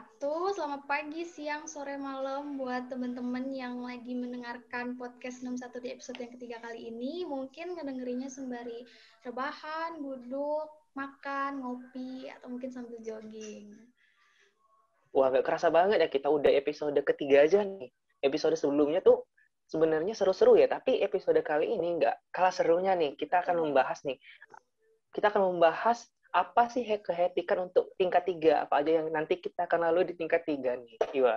wabarakatuh. Selamat pagi, siang, sore, malam buat teman-teman yang lagi mendengarkan podcast 61 di episode yang ketiga kali ini. Mungkin ngedengerinnya sembari rebahan, duduk, makan, ngopi, atau mungkin sambil jogging. Wah, gak kerasa banget ya kita udah episode ketiga aja nih. Episode sebelumnya tuh sebenarnya seru-seru ya, tapi episode kali ini nggak kalah serunya nih. Kita akan membahas apa sih kehetikan untuk tingkat 3, apa aja yang nanti kita akan lalui di tingkat 3 nih. Iwa.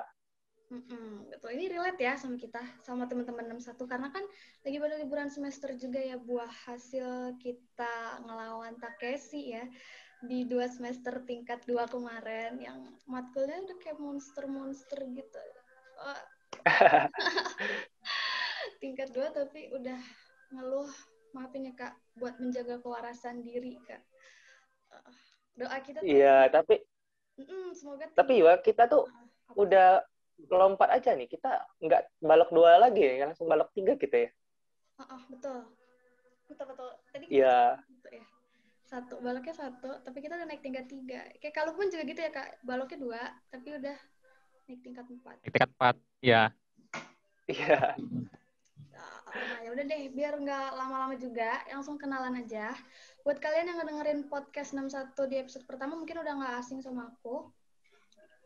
Betul, ini relate ya sama kita, sama teman-teman 61, karena kan lagi pada liburan semester juga ya, buah hasil kita ngelawan Takeshi ya di 2 semester tingkat 2 kemarin, yang matkulnya udah kayak monster-monster gitu. Tingkat 2 tapi udah ngeluh, maafin ya Kak, buat menjaga kewarasan diri Kak. Doa kita tuh Iya, semoga tapi tingkat. Iwa, kita tuh udah lompat aja nih. Kita nggak balok 2 lagi ya, langsung balok 3 gitu ya. Betul. Tadi kita Iya. gitu ya. Baloknya 1, tapi kita udah naik tingkat 3. Kayak kalau pun juga gitu ya Kak, baloknya 2, tapi udah naik tingkat 4. Tingkat 4, ya. Iya. Nah ya udah deh, biar nggak lama-lama juga, langsung kenalan aja. Buat kalian yang ngedengerin podcast 61 di episode pertama, mungkin udah nggak asing sama aku.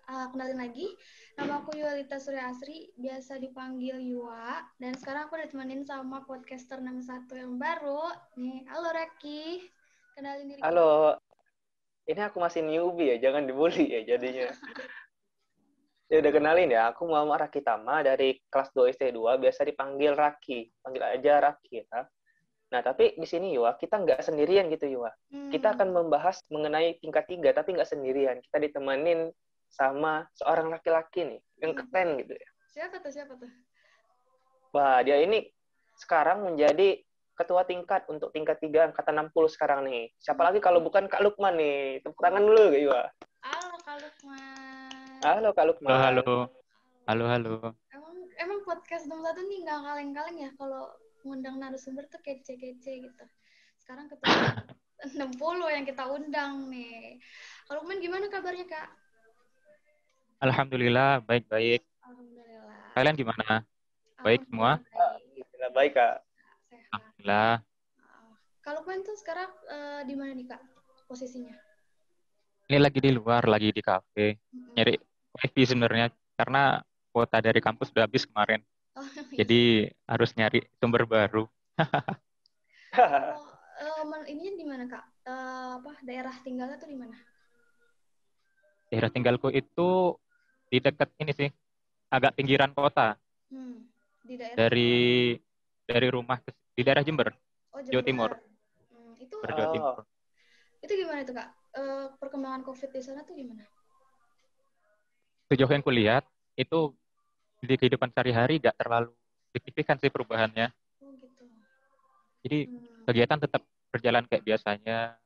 Kenalin lagi, nama aku Yualita Surya Asri, biasa dipanggil Yua, dan sekarang aku ditemenin sama podcaster 61 yang baru. Nih, halo Raki, kenalin diri. Halo. Ini aku masih newbie ya, jangan dibully ya jadinya. Ya udah kenalin ya, aku Muhammad Raki Tama dari kelas 2 ST2, biasa dipanggil Raki. Panggil aja Raki ya. Nah, tapi di sini Yua, kita nggak sendirian gitu Yua. Kita akan membahas mengenai tingkat 3, tapi nggak sendirian. Kita ditemenin sama seorang laki-laki nih, yang keren gitu ya. Siapa tuh? Wah, dia ini sekarang menjadi ketua tingkat untuk tingkat 3 angkatan 60 sekarang nih. Siapa lagi kalau bukan Kak Lukman nih. Tepuk tangan dulu Yua. Halo Kak Lukman. Halo Kak Lukman. Halo. Emang podcast 61 nih nggak kaleng-kaleng ya kalau ngundang narasumber tuh kece-kece gitu. Sekarang ketua 60 yang kita undang nih. Kalau Lukman gimana kabarnya Kak? Alhamdulillah, baik-baik. Alhamdulillah. Kalian gimana? Baik semua? Alhamdulillah baik Kak. Sehat. Alhamdulillah. Kalau Lukman tuh sekarang di mana nih Kak posisinya? Ini lagi di luar, lagi di kafe. Nyari wifi sebenarnya, karena kuota dari kampus udah habis kemarin. Jadi harus nyari sumber baru. Ininya di mana Kak? Daerah tinggalnya tuh di mana? Daerah tinggalku itu di dekat ini sih, agak pinggiran kota. Di daerah Dari rumah di daerah Jember, Jawa Timur. Jawa Timur. Itu gimana tuh Kak? Perkembangan COVID di sana tuh gimana? Sejauh yang kulihat, itu di kehidupan sehari-hari gak terlalu signifikan sih perubahannya. Gitu. Jadi kegiatan tetap berjalan kayak biasanya.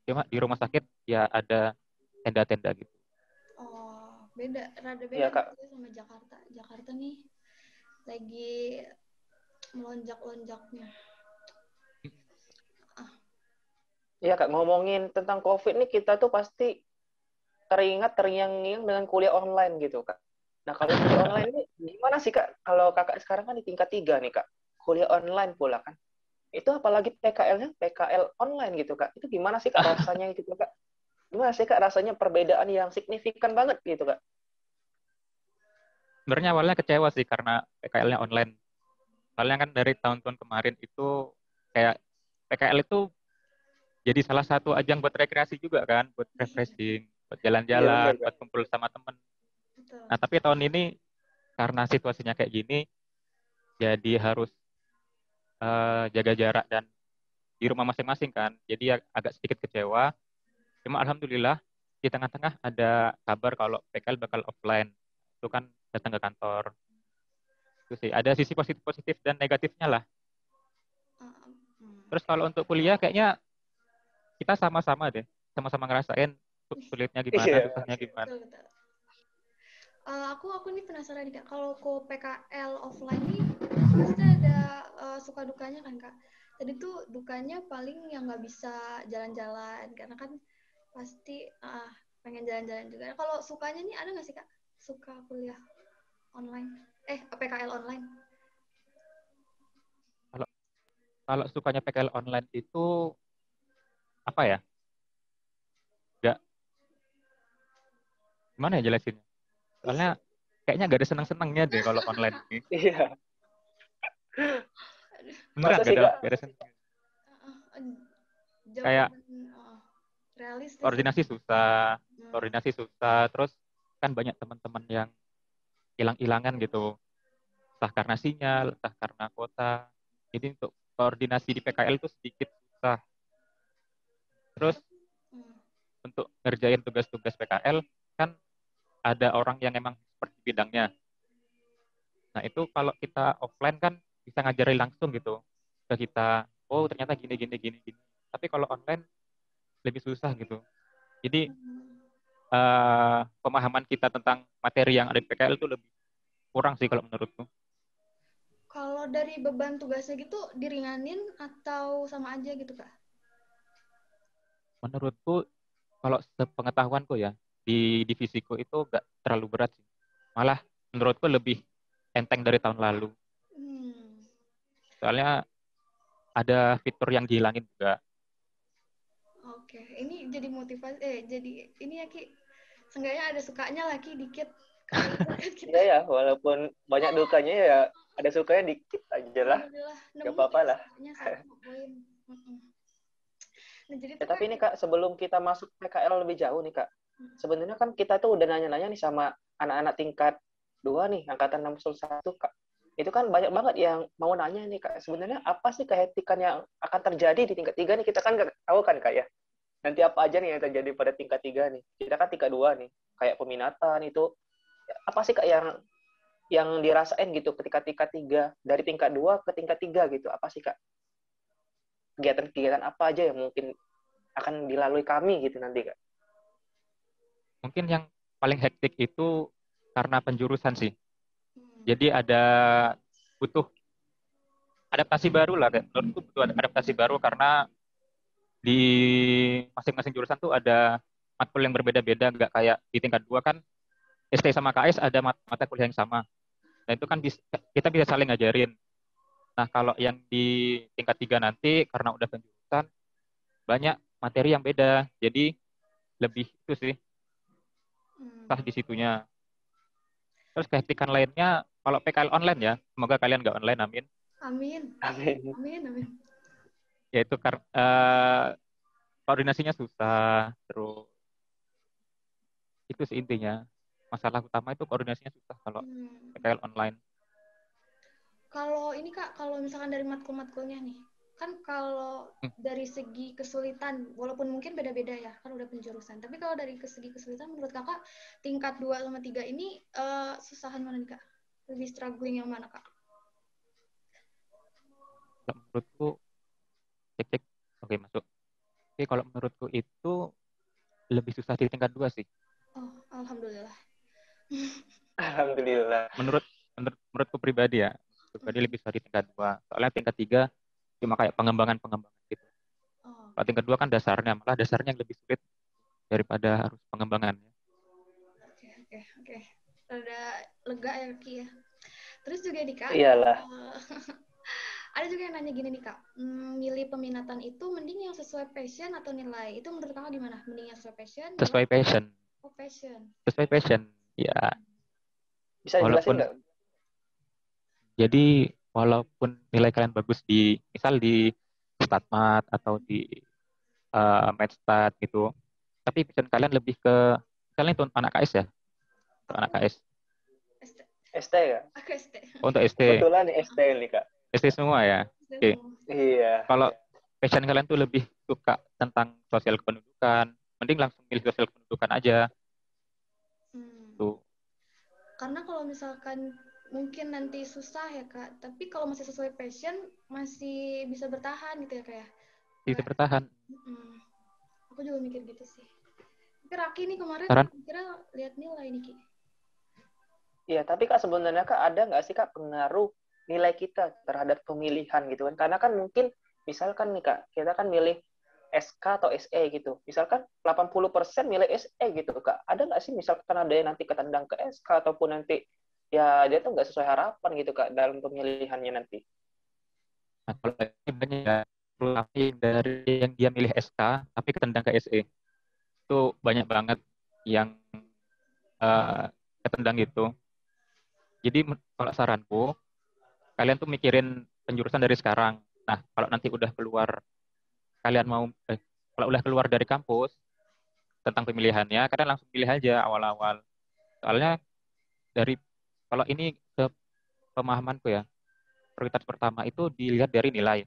Cuma di rumah sakit ya ada tenda-tenda gitu. Rada beda ya, Kak. Sama Jakarta. Jakarta nih lagi melonjak-lonjaknya. Iya Kak, ngomongin tentang COVID nih kita tuh pasti terngiang-ngiang dengan kuliah online gitu Kak. Nah kalau kuliah online ini gimana sih Kak? Kalau Kakak sekarang kan di tingkat 3 nih Kak, kuliah online pula kan. Itu apalagi PKL-nya PKL online gitu Kak. Itu gimana sih Kak rasanya gitu Kak? Gimana sih Kak rasanya perbedaan yang signifikan banget gitu Kak? Sebenarnya awalnya kecewa sih karena PKL-nya online. Soalnya kan dari tahun-tahun kemarin itu kayak PKL itu jadi salah satu ajang buat rekreasi juga kan, buat refreshing, buat jalan-jalan, Iya, buat kumpul sama temen. Betul. Nah, tapi tahun ini karena situasinya kayak gini, jadi harus jaga jarak dan di rumah masing-masing kan. Jadi ya agak sedikit kecewa. Cuma alhamdulillah di tengah-tengah ada kabar kalau PKL bakal offline. Itu kan datang ke kantor. Itu sih, ada sisi positif dan negatifnya lah. Terus kalau untuk kuliah kayaknya kita sama-sama deh. Sama-sama ngerasain sulitnya gimana, susahnya gimana. Betul. Aku nih penasaran nih Kak, kalau PKL offline nih pasti ada suka dukanya kan Kak. Tadi tuh dukanya paling yang nggak bisa jalan-jalan karena kan pasti pengen jalan-jalan juga. Kalau sukanya nih ada nggak sih Kak? Suka kuliah online? PKL online? Kalau kalau sukanya PKL online itu apa ya? Nggak, gimana ya jelasinnya? Soalnya kayaknya nggak ada senang-senangnya deh kalau online ini. Iya. Beneran Masa sih Kak? nggak ada senang. Kayak Jawaban realistis ya. koordinasi susah, terus kan banyak teman-teman yang hilang-hilangan gitu, entah karena sinyal, entah karena kuota. Jadi untuk koordinasi di PKL itu sedikit susah. Terus Hmm. untuk ngerjain tugas-tugas PKL kan ada orang yang emang seperti bidangnya. Nah itu kalau kita offline kan bisa ngajarin langsung gitu ke kita. Oh ternyata gini gini gini gini. Tapi kalau online lebih susah gitu. Jadi pemahaman kita tentang materi yang ada di PKL itu lebih kurang sih kalau menurutku. Kalau dari beban tugasnya gitu diringanin atau sama aja gitu Kak? Menurutku kalau sepengetahuanku ya di divisiku itu nggak terlalu berat sih. Malah menurutku lebih enteng dari tahun lalu. Hmm. Soalnya ada fitur yang dihilangin juga. Oke, ini jadi motivasi, jadi ini ya Ki, seenggaknya ada sukanya lah Ki dikit kalau misalkan kita. Iya ya, walaupun banyak dukanya ya ada sukanya dikit aja lah. Alhamdulillah Gak nemu apa-apa ya lah. sukanya satu poin. Mm-mm. Nah jadi Ya, tuh Kak, tapi ini Kak, sebelum kita masuk PKL lebih jauh nih Kak, sebenarnya kan kita tuh udah nanya-nanya nih sama anak-anak tingkat 2 nih, angkatan 61 Kak. Itu kan banyak banget yang mau nanya nih Kak, sebenarnya apa sih kehektikan yang akan terjadi di tingkat 3 nih? Kita kan nggak tahu kan Kak ya. Nanti apa aja nih yang terjadi pada tingkat 3 nih? Kita kan tingkat 2 nih, kayak peminatan itu. Apa sih Kak yang dirasain gitu ketika tingkat 3, dari tingkat 2 ke tingkat 3 gitu? Apa sih Kak? Kegiatan-kegiatan apa aja yang mungkin akan dilalui kami gitu nanti Kak? Mungkin yang paling hektik itu karena penjurusan sih. Hmm. Jadi butuh adaptasi baru lah. Menurutku butuh adaptasi baru karena di masing-masing jurusan tuh ada matkul yang berbeda-beda. Nggak kayak di tingkat 2 kan ST sama KS ada mata kuliah yang sama. Nah itu kan kita bisa saling ngajarin. Nah kalau yang di tingkat 3 nanti karena udah penjurusan banyak materi yang beda. Jadi lebih itu sih sah di situnya. Terus kehektikan lainnya kalau PKL online ya, semoga kalian nggak online, amin. Amin, Amin. amin, amin. Yaitu koordinasinya susah, terus itu sih intinya. Masalah utama itu koordinasinya susah kalau PKL online. Kalau ini Kak, kalau misalkan dari matkul-matkulnya nih, kan kalau dari segi kesulitan, walaupun mungkin beda-beda ya, kan udah penjurusan. Tapi kalau dari segi kesulitan, menurut Kakak, tingkat 2 sama 3 ini susahan mana nih Kak? Lebih struggling yang mana Kak? Kalau menurutku, cek-cek, oke masuk. Oke, kalau menurutku itu lebih susah di tingkat 2 sih. Oh, alhamdulillah. Alhamdulillah. Menurutku pribadi ya, lebih susah di tingkat 2. Soalnya tingkat 3 cuma kayak pengembangan gitu. Kalau tingkat 2 kan dasarnya, malah dasarnya yang lebih sulit daripada harus pengembangannya. Oke. Rada lega ya Ki ya. Terus juga nih Kak, Iyalah. ada juga yang nanya gini nih Kak, milih peminatan itu mending yang sesuai passion atau nilai? Itu menurut Kakak gimana? Mending yang sesuai passion? Sesuai passion. Oh, passion. Sesuai passion, ya. Bisa dijelasin nggak? Jadi walaupun nilai kalian bagus misal di StatMat atau di MedStat gitu, tapi passion kalian lebih ke, misalnya itu anak KS ya, untuk anak KS. ST ya? Aku ST. Untuk ST. Kebetulan nih ST nih Kak. ST semua ya. Oke. Iya. Kalau passion kalian tuh lebih suka tentang sosial kependudukan, mending langsung pilih sosial kependudukan aja. Tuh. Karena kalau misalkan mungkin nanti susah ya Kak, tapi kalau masih sesuai passion masih bisa bertahan gitu ya Kak ya. Bisa bertahan. Aku juga mikir gitu sih. Tapi Raki nih kemarin kira lihat nilai nih Ki. Iya, tapi Kak sebenarnya Kak ada nggak sih Kak pengaruh nilai kita terhadap pemilihan gitu kan? Karena kan mungkin misalkan nih Kak, kita kan milih SK atau SE gitu. Misalkan 80% milih SE gitu, Kak. Ada nggak sih misalkan ada yang nanti ketendang ke SK ataupun nanti ya dia tuh nggak sesuai harapan gitu, Kak, dalam pemilihannya nanti. Nah, kalau ini banyak ya, terutama dari yang dia milih SK tapi ketendang ke SE. Itu banyak banget yang ketendang gitu. Jadi kalau saranku, kalian tuh mikirin penjurusan dari sekarang. Nah, kalau nanti udah keluar, kalian mau, kalau udah keluar dari kampus, tentang pemilihannya, kalian langsung pilih aja awal-awal. Soalnya dari, kalau ini ke pemahamanku ya, prioritas pertama itu dilihat dari nilai.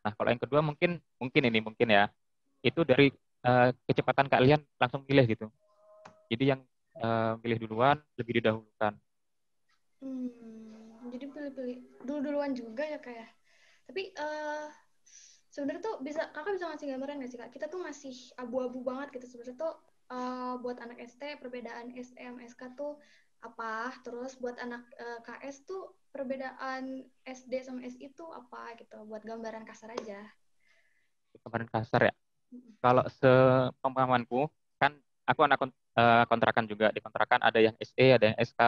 Nah, kalau yang kedua mungkin ya, itu dari kecepatan kalian langsung pilih gitu. Jadi yang pilih duluan lebih didahulukan. Jadi pilih-pilih dulu-duluan juga ya kayak. Tapi sebenarnya tuh kakak bisa ngasih gambaran nggak sih kak? Kita tuh masih abu-abu banget gitu sebenarnya tuh buat anak ST perbedaan SE sama SK tuh apa? Terus buat anak KS tuh perbedaan SD sama SI tuh apa gitu? Buat gambaran kasar aja. Kemarin kasar ya. Kalau sepemahamanku, kan aku anak kontrakan juga. Di kontrakan ada yang SE, ada yang SK.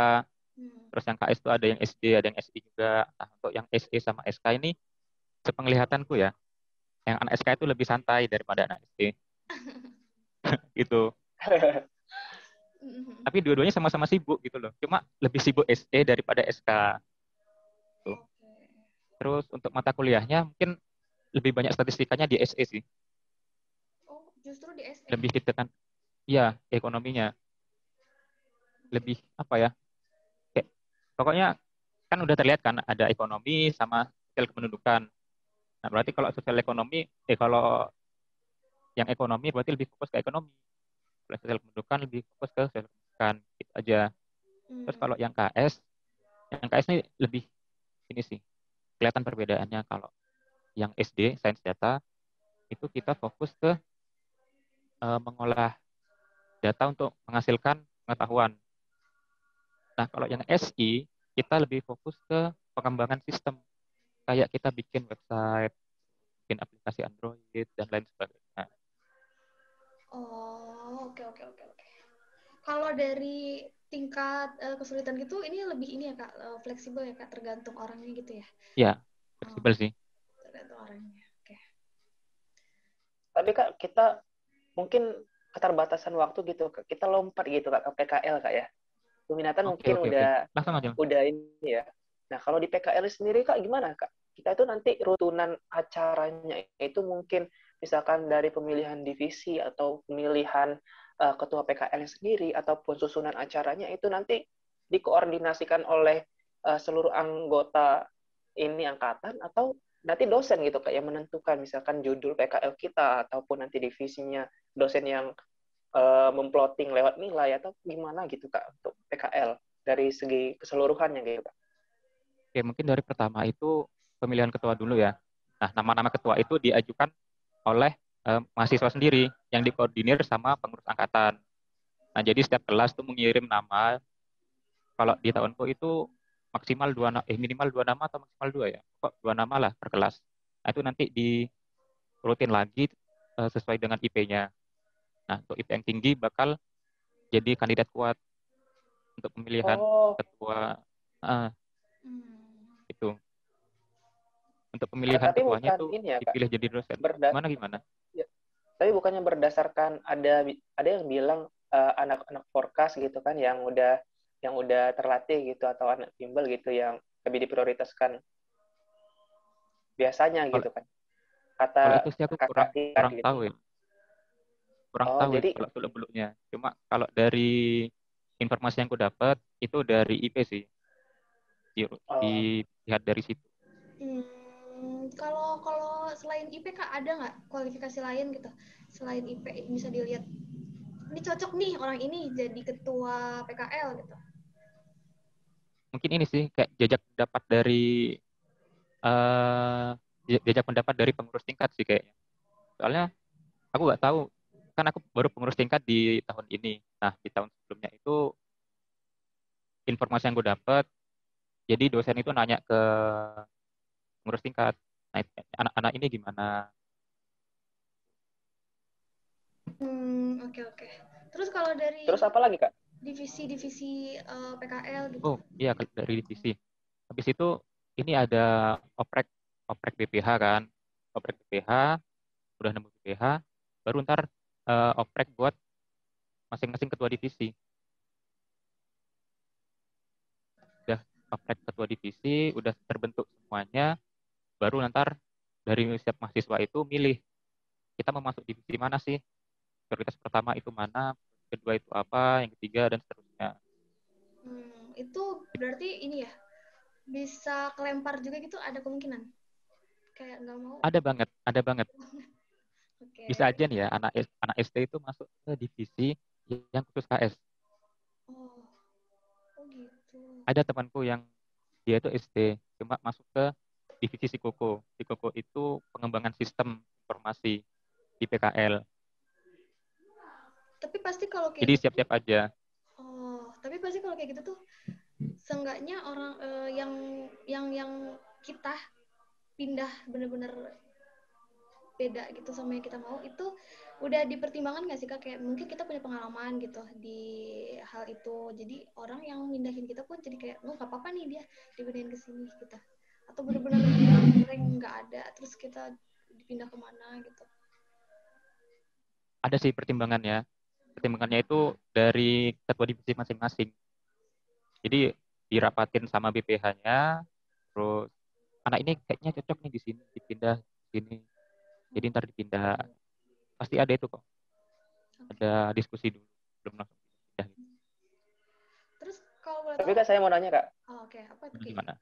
Terus yang KS itu ada yang SD, ada yang SI juga. Nah, untuk yang SE sama SK ini, sepenglihatanku ya, yang anak SK itu lebih santai daripada anak SD. Gitu. Tapi dua-duanya sama-sama sibuk gitu loh. Cuma lebih sibuk SE daripada SK. Tuh. Terus untuk mata kuliahnya mungkin lebih banyak statistikanya di SE sih. Oh, justru di SE. Lebih ditekan. Iya, ekonominya. Lebih apa ya? Kayak, pokoknya kan udah terlihat kan ada ekonomi sama sosial kependudukan. Nah, berarti kalau sosial ekonomi, kalau yang ekonomi berarti lebih fokus ke ekonomi. Kalau sosial kependudukan lebih fokus ke sosial kependudukan. Gitu aja. Terus kalau yang KS ini lebih ini sih. Kelihatan perbedaannya kalau yang SD, Sains Data, itu kita fokus ke mengolah data untuk menghasilkan pengetahuan. Nah, kalau yang SI, kita lebih fokus ke pengembangan sistem. Kayak kita bikin website, bikin aplikasi Android, dan lain sebagainya. Oh, oke, oke, oke, oke. Kalau dari tingkat kesulitan gitu, ini lebih ini ya Kak, fleksibel ya Kak, tergantung orangnya gitu ya? Ya, fleksibel sih. Tergantung orangnya, oke. Tapi Kak, kita mungkin keterbatasan waktu gitu, Kak. Kita lompat gitu Kak ke PKL Kak ya. Peminatan Oke, mungkin oke, oke. Langsung aja. udah ini ya. Nah, kalau di PKL sendiri Kak gimana Kak? Kita itu nanti rutunan acaranya itu mungkin misalkan dari pemilihan divisi atau pemilihan ketua PKL sendiri ataupun susunan acaranya itu nanti dikoordinasikan oleh seluruh anggota ini angkatan atau nanti dosen gitu Kak yang menentukan misalkan judul PKL kita ataupun nanti divisinya dosen yang memploting lewat nilai atau gimana gitu Kak untuk PKL dari segi keseluruhannya gitu Kak. Oke, mungkin dari pertama itu pemilihan ketua dulu ya. Nah, nama-nama ketua itu diajukan oleh mahasiswa sendiri yang dikoordinir sama pengurus angkatan. Nah, jadi setiap kelas tuh mengirim nama. Kalau di tahunku itu minimal dua nama atau maksimal dua ya. Kok dua nama lah per kelas. Nah, itu nanti dirutin lagi sesuai dengan IP-nya. Nah, untuk IP yang tinggi bakal jadi kandidat kuat untuk pemilihan Oh, ketua. Itu. Untuk pemilihan tapi ketuanya bukan itu ini ya Kak. dipilih jadi dosen. Gimana? Ya, tapi bukannya berdasarkan ada yang bilang anak-anak forecast gitu kan yang udah terlatih gitu atau anak bimbel gitu yang lebih diprioritaskan biasanya Kalau gitu kan. Kata kalau itu sih aku kakak kurang tingkat kurang gitu. tahu ya. Kurang Oh, tahu itu jadi kalau beluk-beluknya. Cuma kalau dari informasi yang aku dapat itu dari IP sih. oh, Dilihat dari situ. Kalau kalau selain IP Kak ada nggak kualifikasi lain gitu? Selain IP bisa dilihat ini cocok nih orang ini jadi ketua PKL gitu. Mungkin ini sih kayak eh jajak pendapat dari pengurus tingkat sih kayaknya. Soalnya aku nggak tahu, kan aku baru pengurus tingkat di tahun ini. Nah, di tahun sebelumnya itu informasi yang gue dapat, jadi dosen itu nanya ke pengurus tingkat, nah, anak-anak ini gimana? Oke oke. Terus kalau dari Terus apa lagi, Kak? divisi-divisi PKL gitu. Oh iya, dari divisi. Habis itu ini ada oprek oprek BPH kan. Oprek BPH, udah nemu BPH, baru ntar oprek buat masing-masing ketua divisi. Udah oprek ketua divisi, udah terbentuk semuanya, baru ntar dari setiap mahasiswa itu milih kita mau masuk divisi mana sih? Prioritas pertama itu mana? Kedua itu apa? Yang ketiga dan seterusnya. Itu berarti ini ya, bisa kelempar juga gitu, ada kemungkinan? Kayak nggak mau? Ada banget, ada banget. Bisa Oke. aja nih ya, anak SD itu masuk ke divisi yang khusus KS. Oh, oh gitu. Ada temanku yang dia itu SD, cuma masuk ke divisi Psikoko. Psikoko itu pengembangan sistem informasi di PKL. Tapi pasti kalau Jadi kayak gitu, siap-siap aja. tapi pasti kalau kayak gitu tuh, seenggaknya orang yang kita pindah bener-bener beda gitu sama yang kita mau itu udah dipertimbangkan nggak sih Kak? Kayak mungkin kita punya pengalaman gitu di hal itu, jadi orang yang mindahin kita pun jadi kayak nggak apa-apa nih dia dipindahin ke sini kita, atau bener-bener rank nggak ada terus kita dipindah kemana gitu. Ada sih pertimbangannya. Pertimbangannya itu dari ketua divisi masing-masing. Jadi dirapatin sama BPH-nya, terus anak ini kayaknya cocok nih di sini, dipindah di sini. Jadi ntar dipindah. Pasti ada itu kok. Okay. Ada diskusi dulu, belum langsung pindah. Terus kalau boleh Tapi tahu, Kak, saya mau nanya, Kak. oke. Apa itu Ki? Gimana?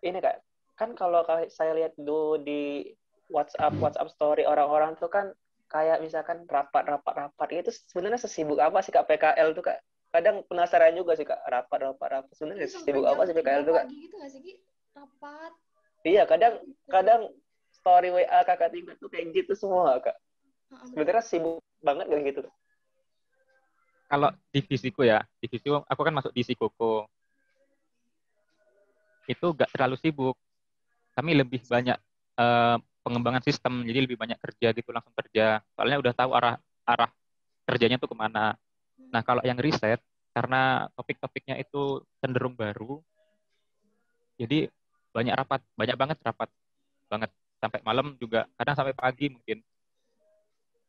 Ini, Kak, kan kalau saya lihat dulu di WhatsApp story orang-orang tuh kan kayak misalkan rapat itu sebenarnya sesibuk apa sih Kak PKL tuh, Kak? Kadang penasaran juga sih, Kak, rapat sebenarnya Ini sampai sesibuk jam apa sih 3 PKL tuh, Kak? pagi gitu nggak sih Ki? Rapat. Iya, kadang story WA kakak tingkat tuh kayak gitu semua, Kak. Betul. Sebenarnya sibuk banget gak gitu? Kalau divisiku ya, divisiku aku kan masuk di Psikoko. Itu gak terlalu sibuk. Kami lebih banyak pengembangan sistem, jadi lebih banyak kerja gitu, langsung kerja. Soalnya udah tahu arah arah kerjanya tuh kemana. Nah, kalau yang riset, karena topik-topiknya itu cenderung baru, jadi banyak banget rapat, banget. Sampai malam juga, kadang sampai pagi mungkin.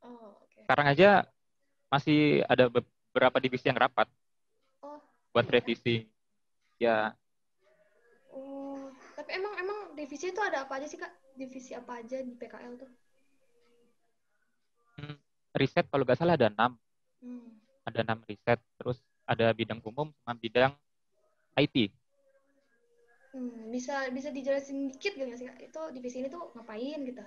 Oh, oke. Sekarang aja masih ada beberapa divisi yang rapat Oh, buat iya. revisi. Ya, Oh, tapi emang divisi itu ada apa aja sih Kak? Divisi apa aja di PKL tuh? riset kalau nggak salah ada 6. Hmm. Ada 6 riset, terus ada bidang umum sama bidang IT. Bisa dijelasin dikit gak sih Kak? Itu divisi ini tuh ngapain gitu?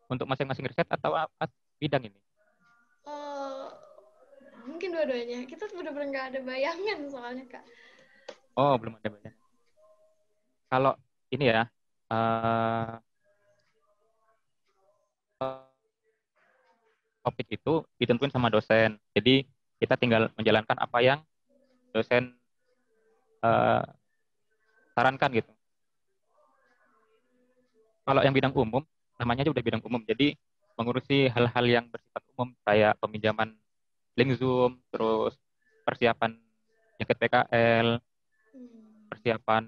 Untuk masing-masing riset atau apa bidang ini? Oh, mungkin dua-duanya. Kita bener-bener nggak ada bayangan soalnya Kak. Oh, belum ada banyak. Kalau ini ya, eh, topik itu ditentuin sama dosen. Jadi kita tinggal menjalankan apa yang dosen eh, sarankan gitu. Kalau yang bidang umum, namanya aja udah bidang umum. Jadi mengurusi hal-hal yang bersifat umum kayak peminjaman link Zoom, terus persiapan nyeket PKL, persiapan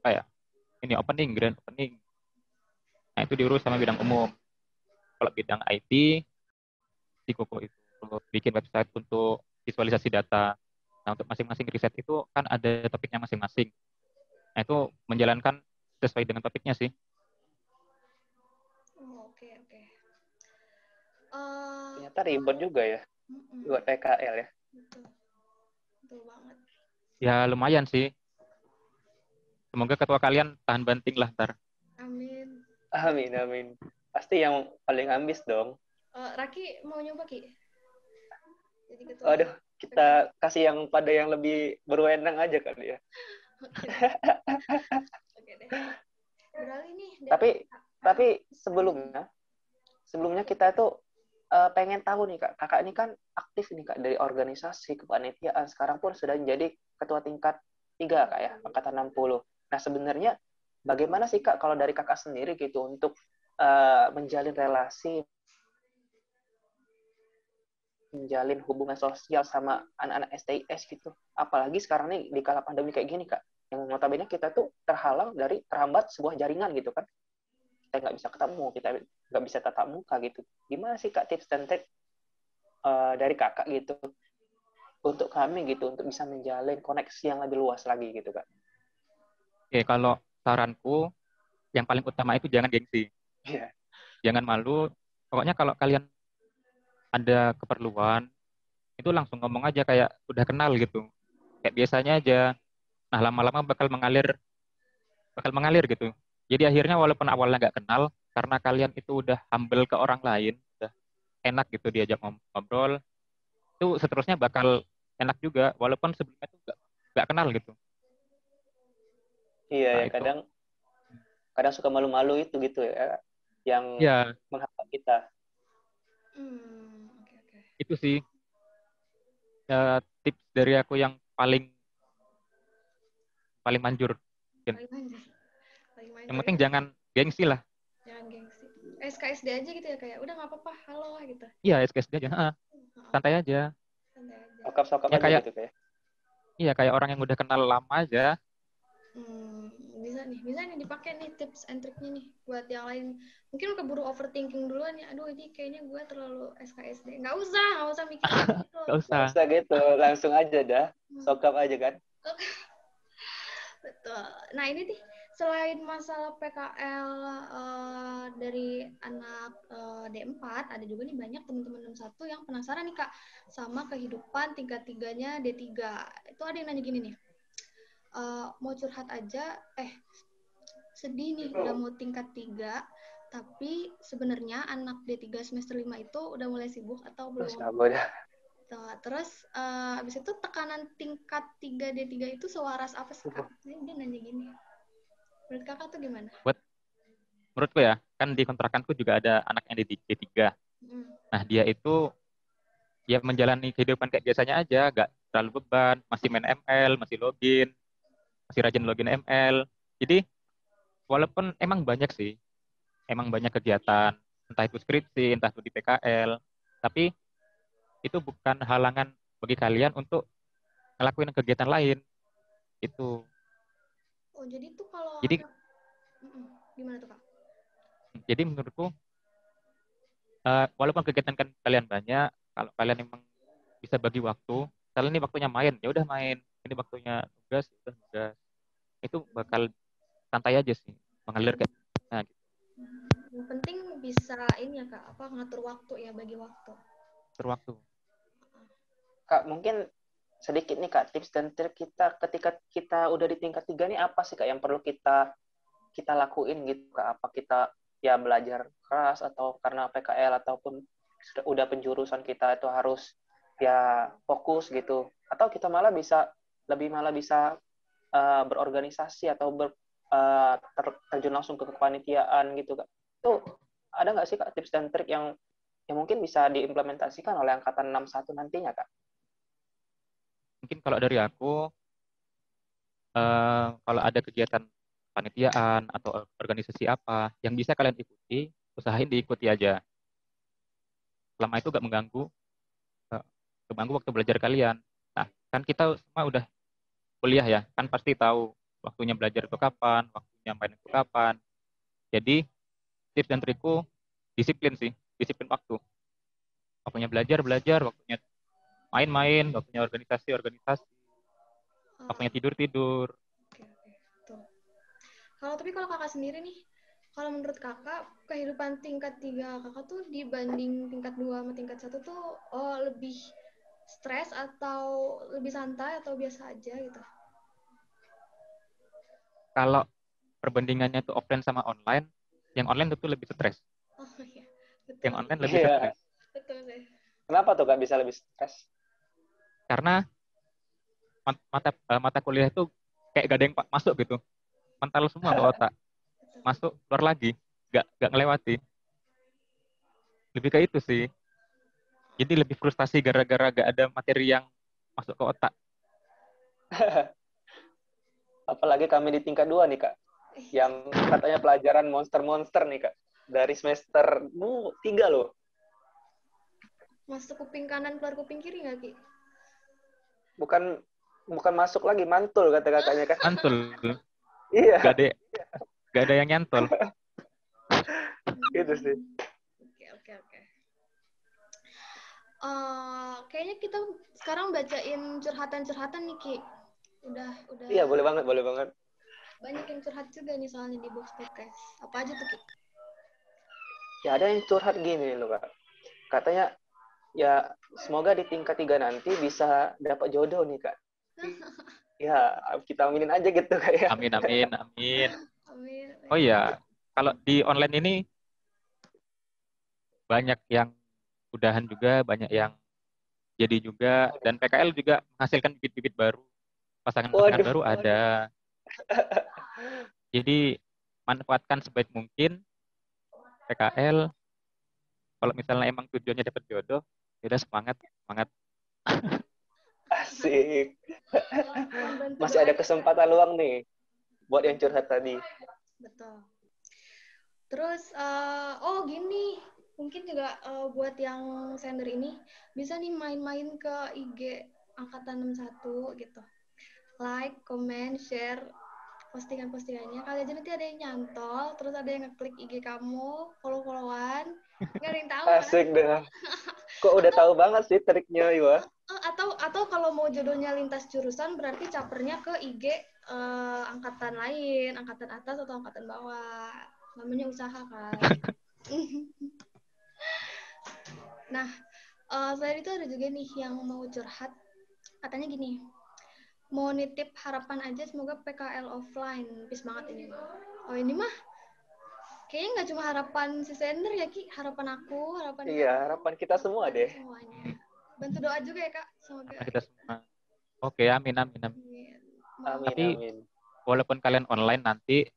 apa ya? Ini opening, grand opening. Nah, itu diurus sama bidang umum. Kalau bidang IT, di Koko itu bikin website untuk visualisasi data. Nah, untuk masing-masing riset itu kan ada topiknya masing-masing. Nah, itu menjalankan sesuai dengan topiknya sih. Oh, oke. Ternyata ribet juga ya buat PKL ya. Betul banget. Ya, lumayan sih. Semoga ketua kalian tahan banting lah ntar. Amin. Amin. Pasti yang paling ambis dong. Raki mau nyoba Ki? Jadi ketua. Aduh, kita kasih yang pada yang lebih berwenang aja kali ya. Oke deh. Beralih nih. Tapi sebelumnya kita tuh pengen tahu nih Kak. Kakak ini kan aktif nih Kak dari organisasi kepanitiaan. Sekarang pun sudah menjadi ketua tingkat 3 Kak ya, angkatan 60. Nah, sebenarnya bagaimana sih Kak kalau dari Kakak sendiri gitu untuk menjalin relasi, menjalin hubungan sosial sama anak-anak STIS gitu. Apalagi sekarang nih di kala pandemi kayak gini, Kak. Yang notabene kita tuh terhambat sebuah jaringan gitu kan. Kita nggak bisa ketemu, kita nggak bisa tatap muka gitu. Gimana sih, Kak, tips dan trik dari Kakak gitu untuk kami gitu, untuk bisa menjalin koneksi yang lebih luas lagi gitu, Kak? Oke, kalau saranku, yang paling utama itu jangan gengsi. Iya. Jangan malu. Pokoknya kalau kalian ada keperluan, itu langsung ngomong aja kayak udah kenal gitu. Kayak biasanya aja. Nah, lama-lama bakal mengalir gitu. Jadi akhirnya walaupun awalnya nggak kenal, karena kalian itu udah humble ke orang lain, udah enak gitu diajak ngobrol, itu seterusnya bakal enak juga, walaupun sebelumnya itu nggak kenal gitu. Iya, Nah ya itu, kadang kadang suka malu-malu itu gitu ya, yang ya menghambat kita. Oke, oke. itu sih tips dari aku yang paling paling manjur. Mungkin. Paling manjur. Paling Yang manjur penting ya. jangan gengsi lah. Jangan gengsi. SKSD aja gitu ya, kayak udah nggak apa-apa, halo gitu. Iya, SKSD aja, Heeh, santai aja. santai aja. Sokap-sokap Ya aja kayak gitu, kayak. iya kayak orang yang udah kenal lama aja. Hmm, bisa nih dipakai nih tips and triknya nih buat yang lain. Mungkin keburu overthinking duluan ya. Aduh, ini kayaknya gue terlalu SKSD. Nggak usah mikir kayak gitu. Gak Nggak usah. usah gitu, langsung aja dah. Hmm, Sokap aja kan. betul. Nah ini nih, selain masalah PKL dari anak D4, ada juga nih banyak teman-teman 61 yang penasaran nih Kak sama kehidupan tingkat 3-nya D3. Itu ada yang nanya gini nih. Mau curhat aja, sedih nih udah mau tingkat 3, tapi sebenarnya anak D3 semester 5 itu udah mulai sibuk atau belum? Sabar dah. Terus abis itu tekanan tingkat 3 D3 itu sewaras apa sih Kak? Dia nanya gini. Menurut Kakak tuh gimana? Menurutku ya, kan di kontrakanku juga ada anak yang di D3. Hmm. Nah, dia itu ya menjalani kehidupan kayak biasanya aja, gak terlalu beban, masih main ML, masih login, masih rajin login ML. Jadi, walaupun emang banyak kegiatan, entah itu skripsi, entah itu di PKL, tapi itu bukan halangan bagi kalian untuk ngelakuin kegiatan lain. Itu. Oh, jadi tuh kalau Jadi, anak gimana tuh Kak? jadi menurutku, walaupun kegiatan kan kalian banyak, kalau kalian emang bisa bagi waktu, kalian ini waktunya main, ya udah main. Ini waktunya tugas, ya udah tugas. Itu bakal santai aja sih, mengalir kayak nah, gitu. Yang penting bisa ini ya Kak, ngatur waktu ya, bagi waktu. Terwaktu. Kak, mungkin sedikit nih, Kak, tips dan trik kita ketika kita udah di tingkat 3 nih, apa sih, Kak, yang perlu kita lakuin gitu, Kak? Apa kita ya belajar keras, atau karena PKL, ataupun udah penjurusan kita itu harus ya fokus gitu, atau kita malah bisa berorganisasi atau terjun langsung ke kepanitiaan gitu, Kak? Itu ada nggak sih, Kak, tips dan trik yang mungkin bisa diimplementasikan oleh angkatan 61 nantinya, Kak? Mungkin kalau dari aku, kalau ada kegiatan panitiaan atau organisasi apa yang bisa kalian ikuti, usahain diikuti aja. Selama itu gak mengganggu waktu belajar kalian. Nah, kan kita semua udah kuliah ya, kan pasti tahu waktunya belajar itu kapan, waktunya main itu kapan. Jadi, tips dan trikku, disiplin sih, disiplin waktu. Waktunya belajar, waktunya main-main, waktunya organisasi, waktunya tidur. Oke. Tuh. Tapi kalau Kakak sendiri nih, kalau menurut Kakak, kehidupan tingkat 3 Kakak tuh dibanding tingkat 2 sama tingkat 1 tuh lebih stres atau lebih santai atau biasa aja gitu? Kalau perbandingannya itu offline sama online, yang online itu lebih stres. Oh iya, betul Yang sih. online lebih Iya. stres. Betul sih. Kenapa tuh, Kak, bisa lebih stres? Karena mata kuliah itu kayak gak ada yang masuk gitu. Mental semua ke otak. Betul. Masuk, keluar lagi. Gak ngelewati. Lebih kayak itu sih. Jadi lebih frustasi gara-gara gak ada materi yang masuk ke otak. Apalagi kami di tingkat 2 nih, Kak, yang katanya pelajaran monster-monster nih, Kak. Dari semester 3 loh. Masuk kuping kanan, keluar kuping kiri nggak, Ki? Bukan masuk lagi, mantul kata kakaknya kan. Mantul. Iya. Gak ada yang nyantol. Gitu sih. Oke. Kayaknya kita sekarang bacain curhatan-curhatan nih, Ki. Udah. Iya, boleh banget. Banyak yang curhat juga nih soalnya di box podcast. Apa aja tuh, Ki? Ya ada yang curhat gini loh, Kak. Katanya, ya semoga di tingkat 3 nanti bisa dapat jodoh nih, Kak. Ya, kita aminin aja gitu, Kak ya. Amin. Amin. Oh iya, kalau di online ini banyak yang udahan juga, banyak yang jadi juga, dan PKL juga menghasilkan bibit-bibit baru, pasangan-pasangan Waduh. baru ada. Jadi manfaatkan sebaik mungkin PKL. Kalau misalnya emang tujuannya dapat jodoh, ya udah semangat. Asik. Membantu Masih ada doa. kesempatan luang nih buat yang curhat tadi. Betul. Terus, gini, mungkin juga buat yang sender ini bisa nih main-main ke IG Angkatan 61 gitu. Like, comment, share postingan-postingannya. Kali aja nanti ada yang nyantol, terus ada yang ngeklik IG kamu, follow-followan. Nggak ada yang tahu kan? Asik dah. Kok udah tahu banget sih triknya, Iwa? Atau kalau mau jodohnya lintas jurusan berarti capernya ke IG angkatan lain, angkatan atas atau angkatan bawah. Namanya usaha kan. Nah, selain itu ada juga nih yang mau curhat. Katanya gini, mau nitip harapan aja semoga PKL offline. Peace banget ini mah. Oh ini mah kayaknya nggak cuma harapan si sender ya, Ki. Harapan aku, harapan Iya, kamu, harapan kita semua deh. semuanya. Bantu doa juga ya, Kak. Semoga Harapan kita semua. Oke, amin. Tapi Amin. walaupun kalian online nanti,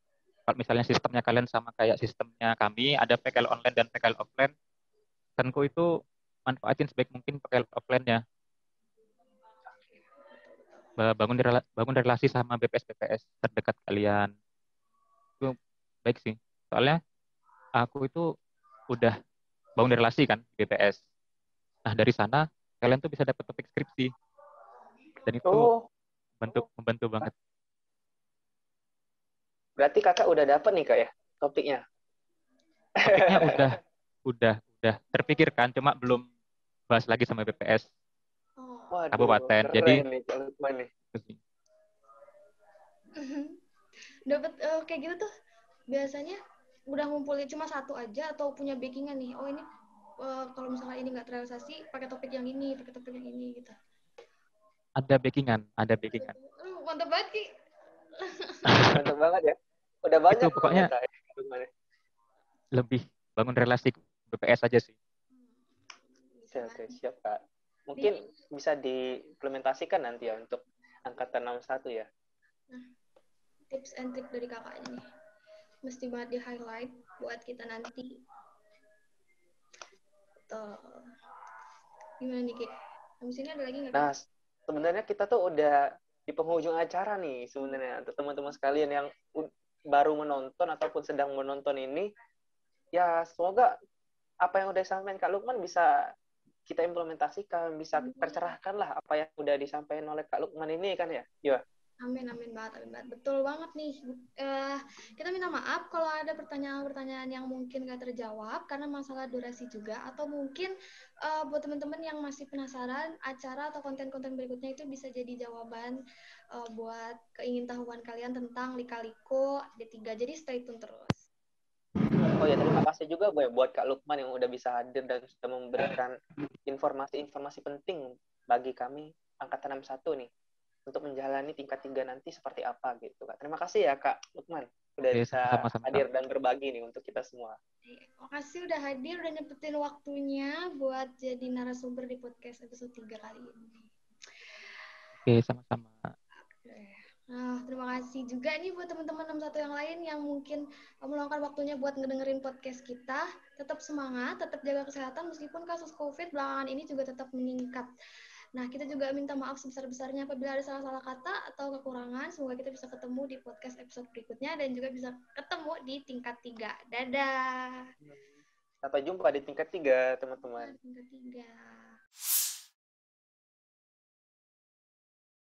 kalau misalnya sistemnya kalian sama kayak sistemnya kami, ada PKL online dan PKL offline, tentu itu manfaatin sebaik mungkin PKL offline-nya. Bangun relasi sama BPS terdekat kalian. Itu baik sih. Soalnya aku itu udah bangun relasi kan di BPS. Nah, dari sana kalian tuh bisa dapat topik skripsi. Dan itu Oh, membantu banget. berarti kakak udah dapat nih, Kak ya, topiknya? Topiknya udah terpikirkan, cuma belum bahas lagi sama BPS Waduh, kabupaten. Jadi keren nih, Kak Lukman nih. dapat kayak gitu tuh biasanya udah ngumpulin cuma satu aja atau punya backingan nih. Oh ini kalau misalnya ini nggak terrealisasi pakai topik yang ini gitu. ada backingan. Mantap banget, Ki. Mantap banget ya. Udah banyak Itu pokoknya ternyata ya, Kak Lukman ya. lebih bangun relasi BPS aja sih. Oke, siap, Kak. Mungkin bisa diimplementasikan nanti ya untuk angkatan 61 ya. Nah, tips and trick dari kakaknya nih. Mesti banget di highlight buat kita nanti. Tuh. Gimana nih, Ki? Habis ini ada lagi nggak, Ki? Nah, sebenarnya kita tuh udah di penghujung acara nih sebenarnya untuk teman-teman sekalian yang baru menonton ataupun sedang menonton ini. Ya, semoga apa yang udah disampaikan Kak Lukman bisa kita implementasikan, bisa tercerahkan lah apa yang udah disampaikan oleh Kak Lukman ini kan ya. Iya. Amin banget. Betul banget nih. Kita minta maaf kalau ada pertanyaan-pertanyaan yang mungkin gak terjawab karena masalah durasi juga, atau mungkin buat teman-teman yang masih penasaran acara atau konten-konten berikutnya itu bisa jadi jawaban buat keingintahuan kalian tentang Lika-Liko D3. Jadi stay tune terus. Oh ya, terima kasih juga buat Kak Lukman yang udah bisa hadir dan sudah memberikan informasi-informasi penting bagi kami angkatan 61 nih untuk menjalani tingkat 3 nanti seperti apa gitu, Kak. Terima kasih ya Kak Lukman udah Oke, bisa sama-sama. hadir dan berbagi nih untuk kita semua. Makasih udah hadir, udah nyempetin waktunya buat jadi narasumber di podcast episode 3 kali ini. Oke, sama-sama. Nah, terima kasih juga nih buat teman-teman 61 yang lain yang mungkin meluangkan waktunya buat ngedengerin podcast kita. Tetap semangat, tetap jaga kesehatan meskipun kasus COVID belakangan ini juga tetap meningkat. Nah, kita juga minta maaf sebesar-besarnya apabila ada salah-salah kata atau kekurangan. teman-teman. Semoga kita bisa ketemu di podcast episode berikutnya dan juga bisa ketemu di tingkat 3. Dadah. Sampai jumpa di tingkat 3, teman-teman. Tingkat 3.